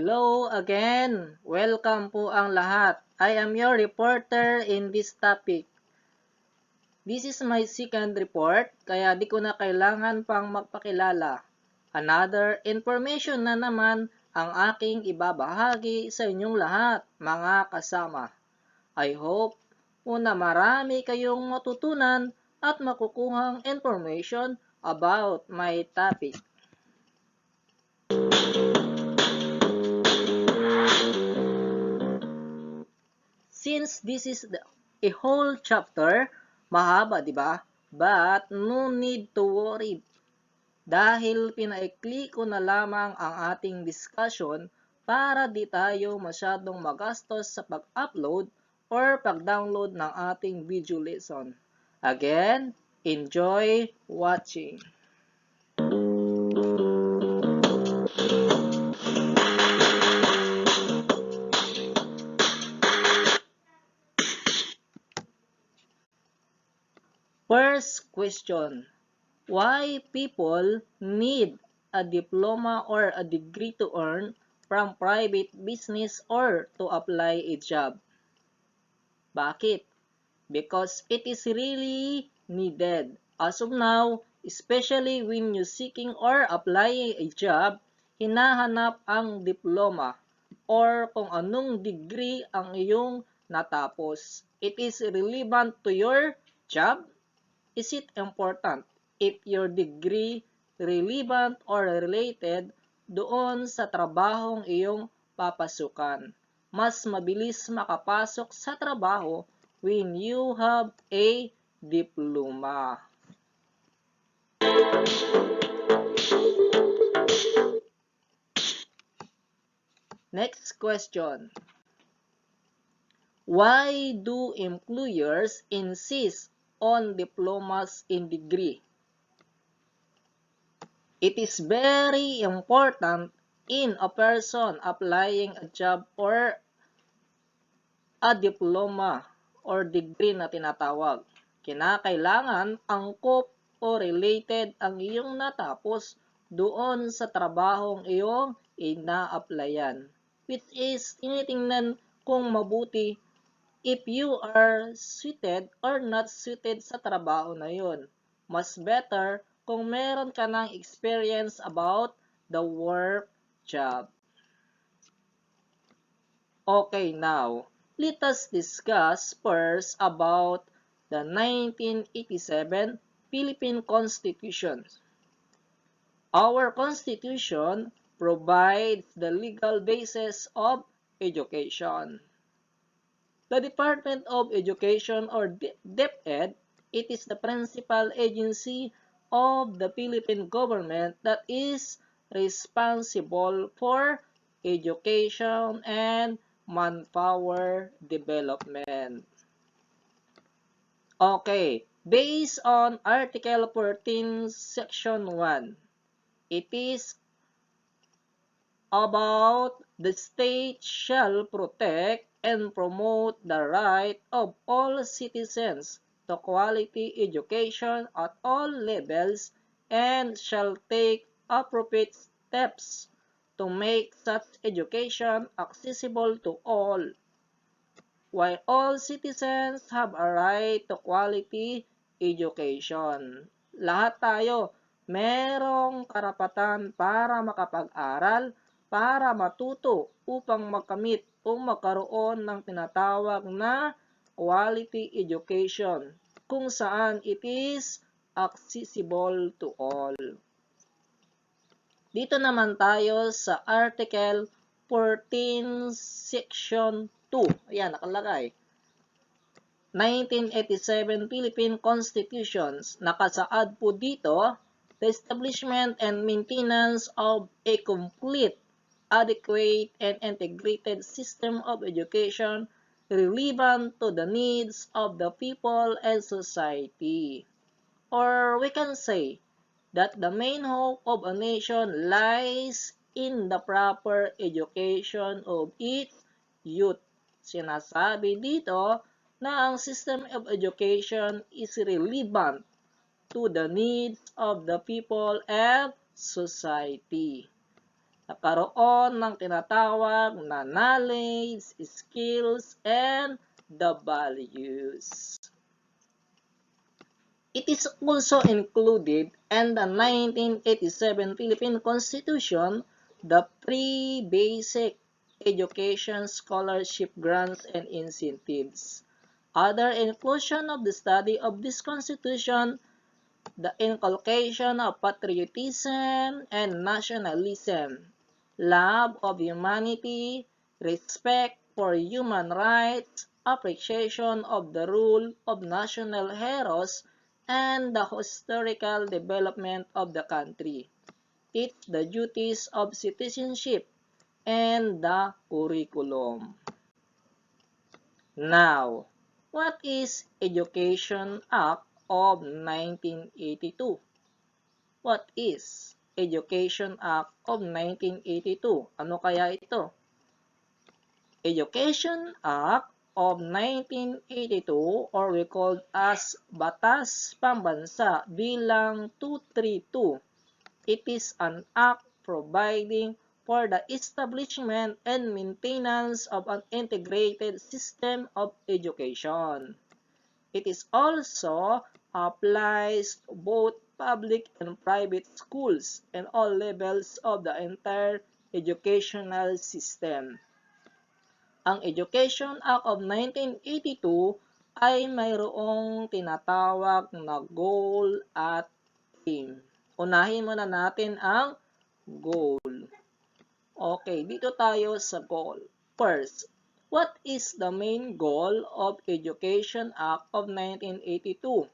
Hello again! Welcome po ang lahat. I am your reporter in this topic. This is my second report, kaya di ko na kailangan pang magpakilala. Another information na naman ang aking ibabahagi sa inyong lahat, mga kasama. I hope po na marami kayong matutunan at makukuhang information about my topic. Since this is a whole chapter, mahaba, di ba? But no need to worry dahil pinaikli ko na lamang ang ating discussion para di tayo masyadong magastos sa pag-upload or pag-download ng ating video lesson. Again, enjoy watching. First question, why people need a diploma or a degree to earn from private business or to apply a job? Bakit? Because it is really needed. As of now, especially when you seeking or applying a job, hinahanap ang diploma or kung anong degree ang iyong natapos. It is relevant to your job. Is it important if your degree relevant or related doon sa trabahong iyong papasukan? Mas mabilis makapasok sa trabaho when you have a diploma. Next question. Why do employers insist on diplomas in degree? It is very important in a person applying a job or a diploma or degree na tinatawag. Kinakailangan angkop o related ang iyong natapos doon sa trabahong iyong ina-applyan. Which is, tinitingnan kung mabuti if you are suited or not suited sa trabaho na yun. Mas better kung meron ka ng experience about the work job. Okay, now, let us discuss first about the 1987 Philippine Constitution. Our Constitution provides the legal basis of education. The Department of Education or DepEd, it is the principal agency of the Philippine government that is responsible for education and manpower development. Okay, based on Article 14, Section 1, it is about the state shall protect and promote the right of all citizens to quality education at all levels and shall take appropriate steps to make such education accessible to all. While all citizens have a right to quality education. Lahat tayo merong karapatan para makapag-aral, para matuto upang makamit o magkaroon ng tinatawag na quality education kung saan it is accessible to all. Dito naman tayo sa Article 14, Section 2. Ayan, nakalagay. 1987 Philippine Constitutions, nakasaad po dito, the establishment and maintenance of a complete, adequate, and integrated system of education relevant to the needs of the people and society. Or we can say that the main hope of a nation lies in the proper education of its youth. Sinasabi dito na ang system of education is relevant to the needs of the people and society. nagkaroon ng tinatawag na knowledge, skills, and the values. It is also included in the 1987 Philippine Constitution, the free basic education scholarship grants and incentives. Other inclusion of the study of this Constitution, the inculcation of patriotism and nationalism, love of humanity, respect for human rights, appreciation of the role of national heroes, and the historical development of the country. Teach the duties of citizenship and the curriculum. Now, what is Education Act of 1982? What is Education Act of 1982? Ano kaya ito? Education Act of 1982, or we called as Batas Pambansa bilang 232. It is an act providing for the establishment and maintenance of an integrated system of education. It is also applies to both public and private schools and all levels of the entire educational system. Ang Education Act of 1982 ay mayroong tinatawag na goal at aim. Unahin muna natin ang goal. Okay, dito tayo sa goal. First, what is the main goal of Education Act of 1982?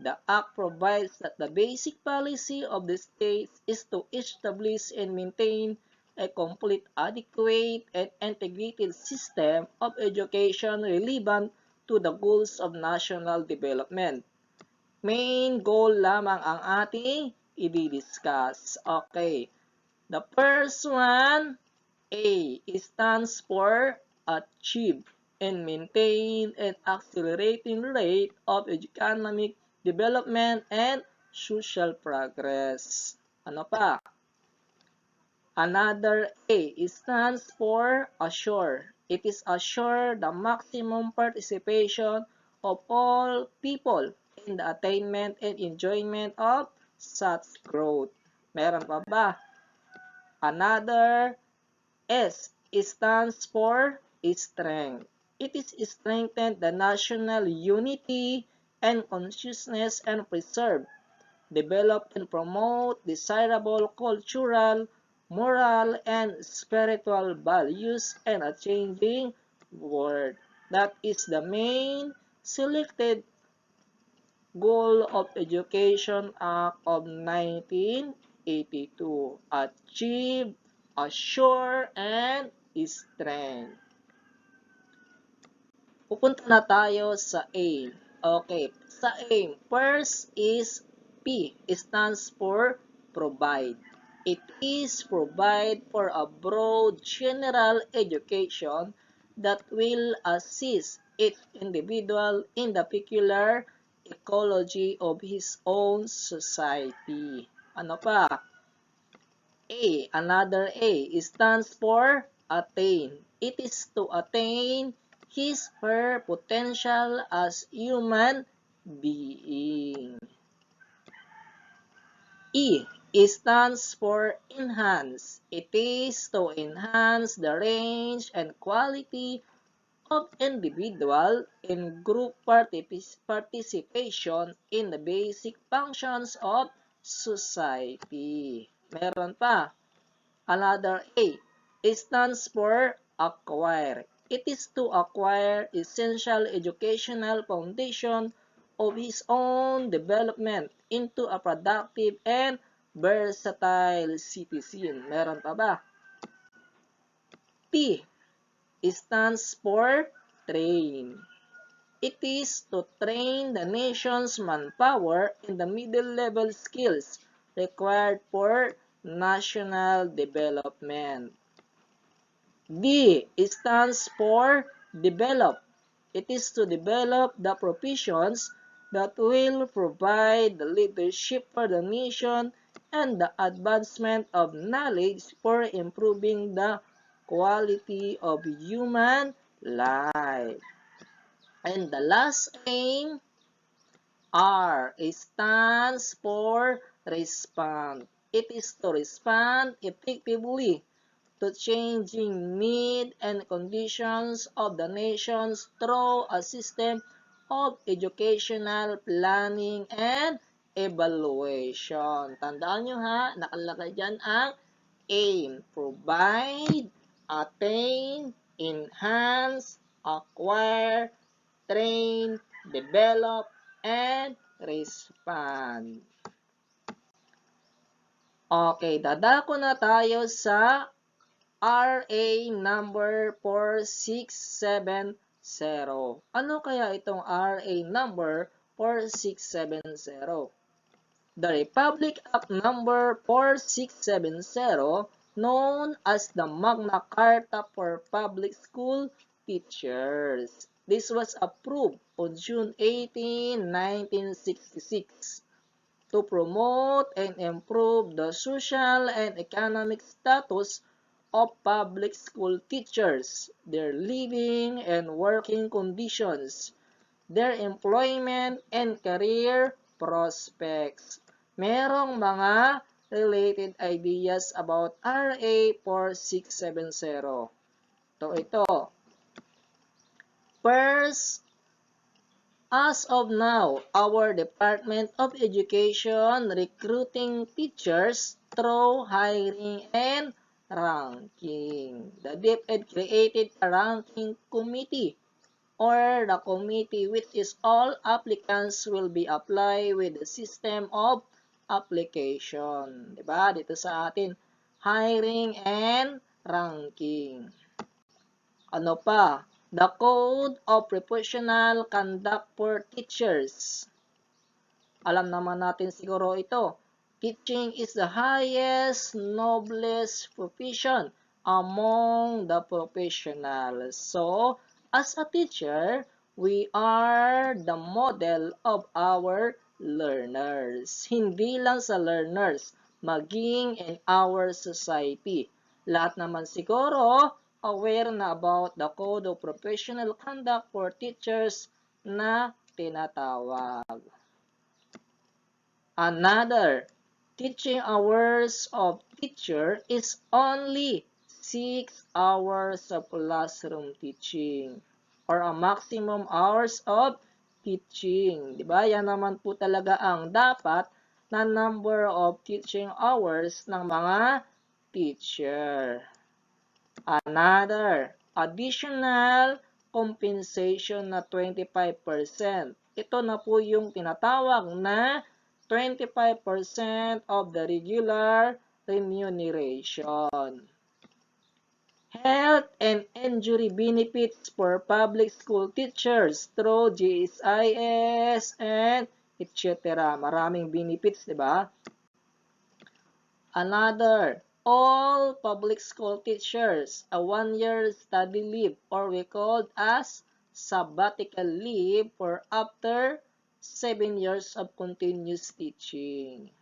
The Act provides that the basic policy of the state is to establish and maintain a complete, adequate, and integrated system of education relevant to the goals of national development. Main goal lamang ang ating i-discuss. Okay. The first one, A, stands for achieve and maintain an accelerating rate of economic development and social progress. Ano pa? Another A stands for assure. It is assure the maximum participation of all people in the attainment and enjoyment of such growth. Meron pa ba? Another S stands for strength. It is strengthen the national unity and consciousness and preserve, develop and promote desirable cultural, moral, and spiritual values in a changing world. That is the main selected goal of Education Act of 1982. Achieve, assure, and strength. Pupunta na tayo sa aim. Okay, sa aim, first is P, stands for provide. It is provide for a broad general education that will assist each individual in the peculiar ecology of his own society. Ano pa? A, another A stands for attain. It is to attain his her potential as human being. E stands for enhance. It is to enhance the range and quality of individual and group participation in the basic functions of society. Meron pa. Another A stands for acquire. It is to acquire essential educational foundation of his own development into a productive and versatile citizen. Meron pa ba? T stands for train. It is to train the nation's manpower in the middle-level skills required for national development. D stands for develop. It is to develop the professions that will provide the leadership for the nation and the advancement of knowledge for improving the quality of human life. And the last aim, R, stands for respond. It is to respond effectively to changing needs and conditions of the nations through a system of educational planning and evaluation. Tandaan nyo ha, nakalagay dyan ang aim, provide, attain, enhance, acquire, train, develop, and respond. Okay, dadako na tayo sa RA number 4670. Ano kaya itong RA number 4670? The Republic Act number 4670, known as the Magna Carta for Public School Teachers. This was approved on June 18, 1966 to promote and improve the social and economic status of public school teachers, their living and working conditions, their employment and career prospects. Merong mga related ideas about RA 4670. Ito. First, as of now, our Department of Education recruiting teachers through hiring and ranking. The DepEd created a ranking committee or the committee which is all applicants will be applied with the system of application. Diba? Dito sa atin, hiring and ranking. Ano pa? The Code of Professional Conduct for Teachers. Alam naman natin siguro ito. Teaching is the highest, noblest profession among the professionals. So, as a teacher, we are the model of our learners. Hindi lang sa learners, maging in our society. Lahat naman siguro aware na about the Code of Professional Conduct for Teachers na tinatawag. Another, teaching hours of teacher is only 6 hours of classroom teaching or a maximum hours of teaching. Diba? Yan naman po talaga ang dapat na number of teaching hours ng mga teacher. Another, additional compensation na 25%. Ito na po yung tinatawag na 25% of the regular remuneration. Health and injury benefits for public school teachers through GSIS and etc. Maraming benefits, di ba? Another, all public school teachers, a 1-year study leave or we called as sabbatical leave for after 7 years of continuous teaching.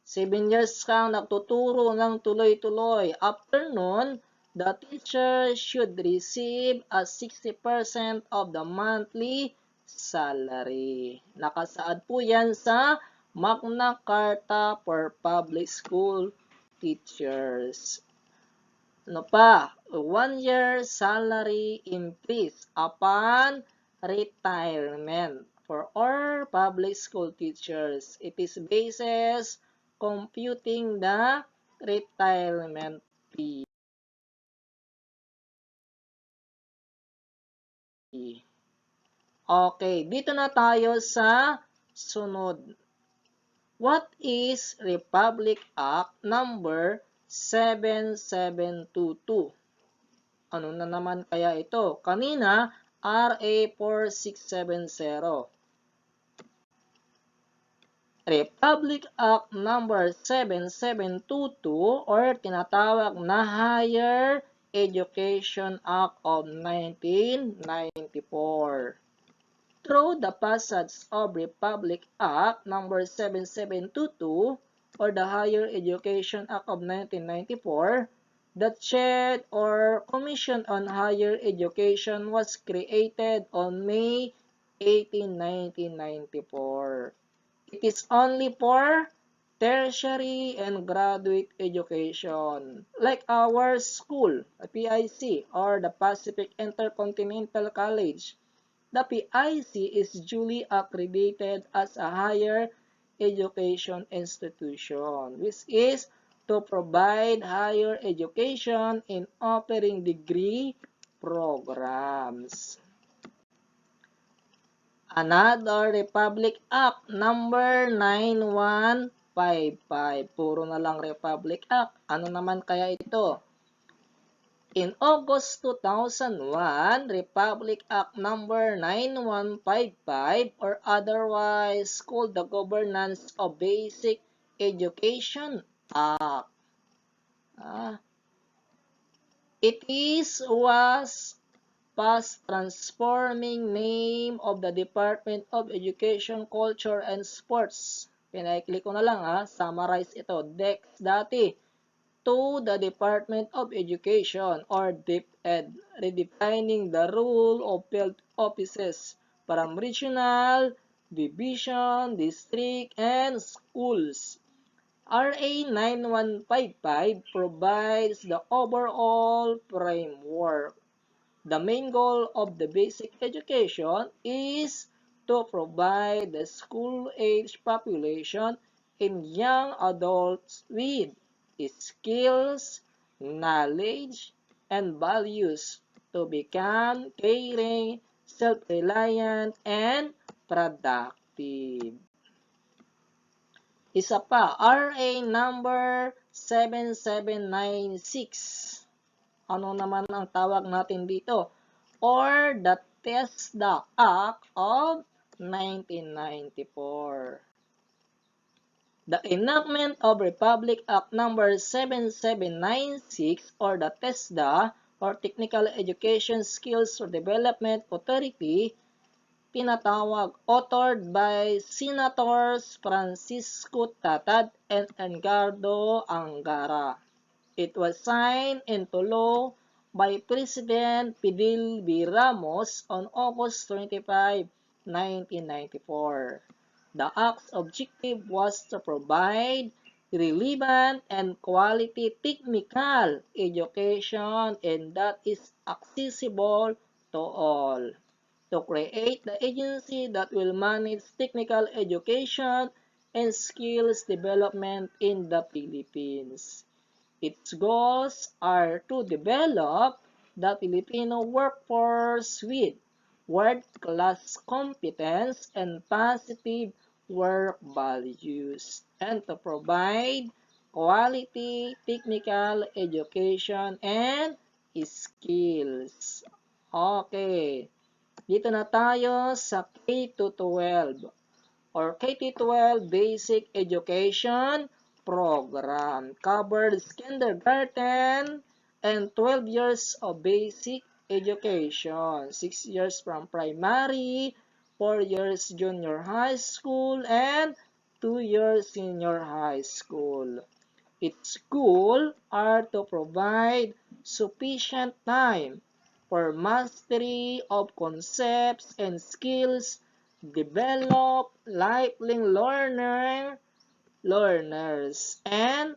7 years kang nagtuturo ng tuloy-tuloy. After nun, the teacher should receive a 60% of the monthly salary. Nakasaad po yan sa Magna Carta for Public School Teachers. Ano pa? 1-year salary increase upon retirement for all public school teachers. It is basis computing the retirement fee. Okay, dito na tayo sa sunod. What is Republic Act number 7722? Ano na naman kaya ito? Kanina, RA 4670. Republic Act number 7722 or tinatawag na Higher Education Act of 1994. Through the passage of Republic Act number 7722, or the Higher Education Act of 1994, the CHED or Commission on Higher Education was created on May 18, 1994. It is only for tertiary and graduate education, like our school, the PIC, or the Pacific Intercontinental College. The PIC is duly accredited as a higher education institution, which is to provide higher education in offering degree programs. Another Republic Act number 9155. Puro na lang Republic Act. Ano naman kaya ito? In August 2001, Republic Act number 9155 or otherwise called the Governance of Basic Education Act. Was past transforming name of the Department of Education, Culture, and Sports. Pinaklik ko na lang summarize ito. DEX dati to the Department of Education or DepEd, redefining the role of field offices from regional, division, district, and schools. RA 9155 provides the overall framework. The main goal of the basic education is to provide the school-age population and young adults with skills, knowledge, and values to become caring, self-reliant, and productive. Isa pa, RA number 7796. Ano naman ang tawag natin dito? Or the TESDA Act of 1994. The enactment of Republic Act number 7796 or the TESDA or Technical Education Skills for Development Authority, pinatawag, authored by Senators Francisco Tatad and Edgardo Angara. It was signed into law by President Fidel V. Ramos on August 25, 1994. The Act's objective was to provide relevant and quality technical education and that is accessible to all. To create the agency that will manage technical education and skills development in the Philippines. Its goals are to develop the Filipino workforce with world-class competence and positive work values, and to provide quality technical education and skills. Okay, dito na tayo sa K-12 or K-12 Basic Education Program. Covers kindergarten and 12 years of basic education. 6 years from primary, 4 years junior high school, and 2 years senior high school. Its goal are to provide sufficient time for mastery of concepts and skills, develop lifelong learners, and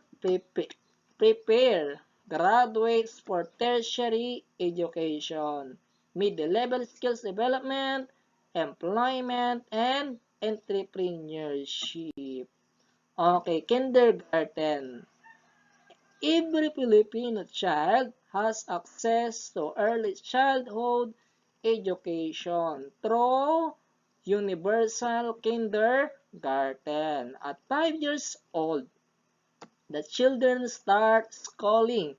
prepare graduates for tertiary education, mid-level skills development, employment, and entrepreneurship. Okay, kindergarten. Every Filipino child has access to early childhood education through universal kindergarten. At 5 years old, the children start schooling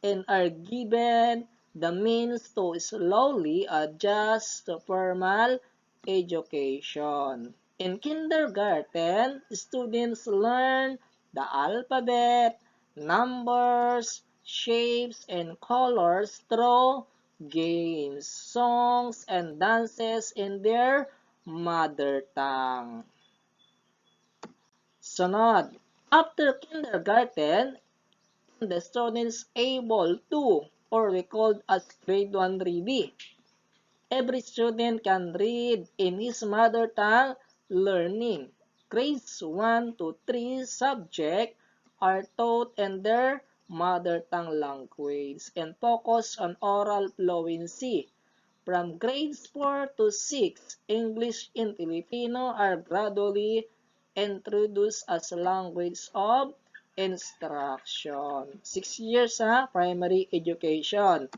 and are given the means to slowly adjust to formal education. In kindergarten, students learn the alphabet, numbers, shapes, and colors through games, songs, and dances in their mother tongue. Sunod, After kindergarten, the student is able to, or we call as grade 1 ready. Every student can read in his mother tongue learning. Grades 1 to 3 subjects are taught in their mother tongue language and focus on oral fluency. From grades 4 to 6, English and Filipino are gradually introduced as language of instruction. 6 years primary education.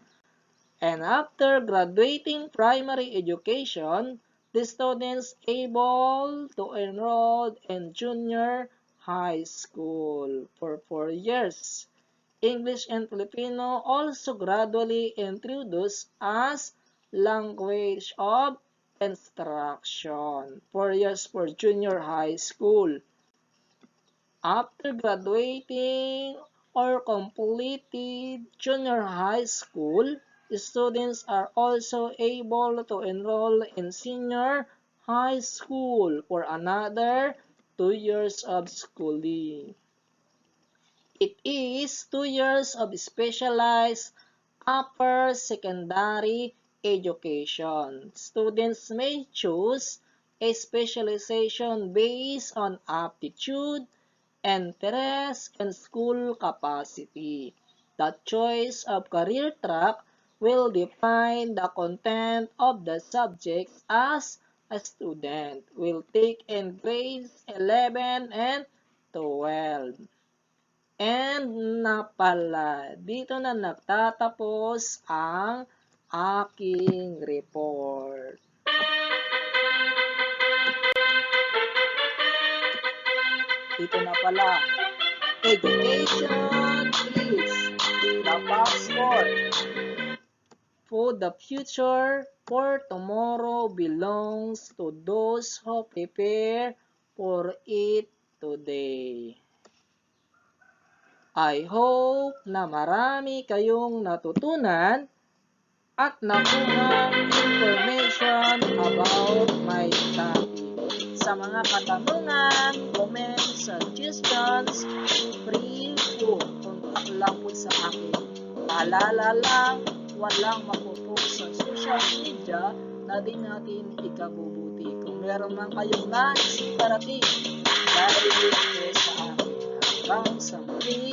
And after graduating primary education, the students able to enroll in junior high school for 4 years. English and Filipino also gradually introduced as language of instruction. 4 years for junior high school. After graduating or completed junior high school, students are also able to enroll in senior high school for another 2 years of schooling. It is 2 years of specialized upper secondary education. Students may choose a specialization based on aptitude, interest, and school capacity. The choice of career track will define the content of the subjects as a student will take in grades 11 and 12. And napala, dito na nagtatapos ang aking report. Dito na pala. Education is the passport for the future, for tomorrow belongs to those who prepare for it today. I hope na marami kayong natutunan at nakuha information about my topic. Sa mga katanungan, comments, suggestions, free po, contact lang po sa akin. Paalala lang, walang mapopost sa social media na di natin ikabubuti. Kung meron man kayong nais parating, dahil po sa akin. Hanggang sa muli.